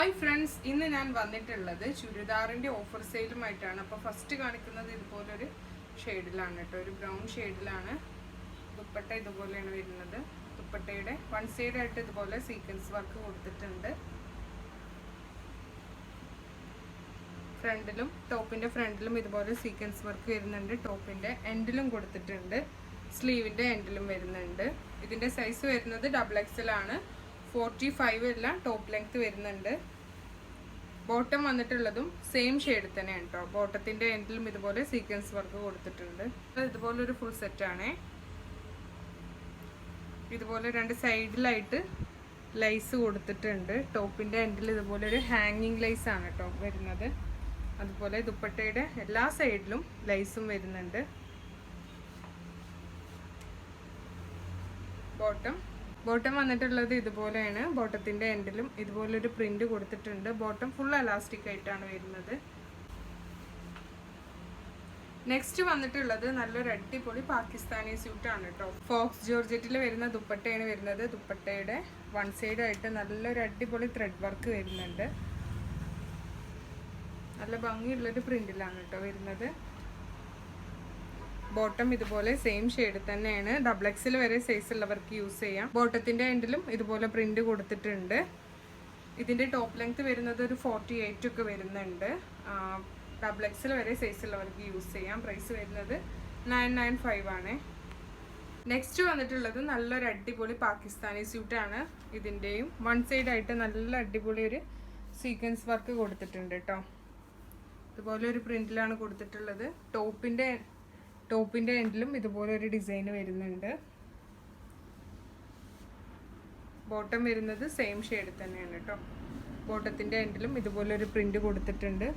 Hi friends, ഇന്ന് ഞാൻ വന്നിട്ടുള്ളത് ചുരിദാറിൻ്റെ ഓഫർ സെയിലുമായിട്ടാണ്. അപ്പോൾ ഫസ്റ്റ് കാണിക്കുന്നത് ഇതുപോലൊരു ഷെയ്ഡിലാണ് കേട്ടോ, ഒരു ബ്രൗൺ ഷെയ്ഡിലാണ്. ദുപ്പട്ട ഇതുപോലെയാണ് വരുന്നത്. ദുപ്പട്ടയുടെ വൺ സൈഡായിട്ട് ഇതുപോലെ സീക്വൻസ് വർക്ക് കൊടുത്തിട്ടുണ്ട്. ഫ്രണ്ടിലും ടോപ്പിൻ്റെ ഫ്രണ്ടിലും ഇതുപോലെ സീക്വൻസ് വർക്ക് വരുന്നുണ്ട്. ടോപ്പിൻ്റെ എൻഡിലും കൊടുത്തിട്ടുണ്ട്, സ്ലീവിൻ്റെ എൻഡിലും വരുന്നുണ്ട്. ഇതിൻ്റെ സൈസ് വരുന്നത് XXL ആണ്. 45 എല്ലാം ടോപ്പ് ലെങ്ത് വരുന്നുണ്ട്. ബോട്ടം വന്നിട്ടുള്ളതും സെയിം ഷെയ്ഡ് തന്നെയാണ് കേട്ടോ. ബോട്ടത്തിൻ്റെ എൻഡിലും ഇതുപോലെ സീക്വൻസ് വർക്ക് കൊടുത്തിട്ടുണ്ട്. ഇതുപോലൊരു ഫുൾ സെറ്റാണേ. ഇതുപോലെ രണ്ട് സൈഡിലായിട്ട് ലൈസ് കൊടുത്തിട്ടുണ്ട്. ടോപ്പിൻ്റെ എൻഡിൽ ഇതുപോലെ ഒരു ഹാങ്ങിങ് ലൈസ് ആണ് കേട്ടോ വരുന്നത്. അതുപോലെ ദുപ്പട്ടയുടെ എല്ലാ സൈഡിലും ലൈസും വരുന്നുണ്ട്. ബോട്ടം വന്നിട്ടുള്ളത് ഇതുപോലെയാണ്. ബോട്ടത്തിൻ്റെ എൻഡിലും ഇതുപോലൊരു പ്രിന്റ് കൊടുത്തിട്ടുണ്ട്. ബോട്ടം ഫുൾ എലാസ്റ്റിക് ആയിട്ടാണ് വരുന്നത്. നെക്സ്റ്റ് വന്നിട്ടുള്ളത് നല്ലൊരു അടിപൊളി പാകിസ്ഥാനി സ്യൂട്ടാണ് കേട്ടോ. ഫോക്സ് ജോർജറ്റിൽ വരുന്ന ദുപ്പട്ടയാണ് വരുന്നത്. ദുപ്പട്ടയുടെ വൺ സൈഡായിട്ട് നല്ലൊരു അടിപൊളി ത്രെഡ് വർക്ക് വരുന്നുണ്ട്. നല്ല ഭംഗിയുള്ളൊരു പ്രിന്റിലാണ് കേട്ടോ വരുന്നത്. ബോട്ടം ഇതുപോലെ സെയിം ഷെയ്ഡ് തന്നെയാണ്. XXL വരെ സൈസ് ഉള്ളവർക്ക് യൂസ് ചെയ്യാം. ബോട്ടത്തിൻ്റെ എൻഡിലും ഇതുപോലെ പ്രിന്റ് കൊടുത്തിട്ടുണ്ട്. ഇതിൻ്റെ ടോപ്പ് ലെങ്ത് വരുന്നത് ഒരു 48 ഒക്കെ വരുന്നുണ്ട്. XXL വരെ സൈസ് ഉള്ളവർക്ക് യൂസ് ചെയ്യാം. പ്രൈസ് വരുന്നത് 995 ആണ്. നെക്സ്റ്റ് വന്നിട്ടുള്ളത് നല്ലൊരു അടിപൊളി പാകിസ്ഥാനി സ്യൂട്ടാണ്. ഇതിൻ്റെയും വൺ സൈഡായിട്ട് നല്ല അടിപൊളി ഒരു സീക്വൻസ് വർക്ക് കൊടുത്തിട്ടുണ്ട് കേട്ടോ. ഇതുപോലെ ഒരു പ്രിന്റിലാണ് കൊടുത്തിട്ടുള്ളത്. ടോപ്പിൻ്റെ എൻഡിലും ഇതുപോലെ ഒരു ഡിസൈൻ വരുന്നുണ്ട്. ബോട്ടം വരുന്നത് സെയിം ഷെയ്ഡ് തന്നെയാണ് കേട്ടോ. ബോട്ടത്തിൻ്റെ എൻഡിലും ഇതുപോലെ ഒരു പ്രിന്റ് കൊടുത്തിട്ടുണ്ട്.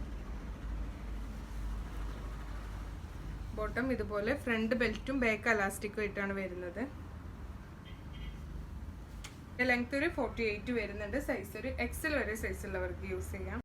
ബോട്ടം ഇതുപോലെ ഫ്രണ്ട് ബെൽറ്റും ബാക്ക് അലാസ്റ്റിക്കും ആയിട്ടാണ് വരുന്നത്. ലെങ്ത് ഒരു 48 വരുന്നുണ്ട്. സൈസ് ഒരു XL വരെ സൈസ് ഉള്ളവർക്ക് യൂസ് ചെയ്യാം.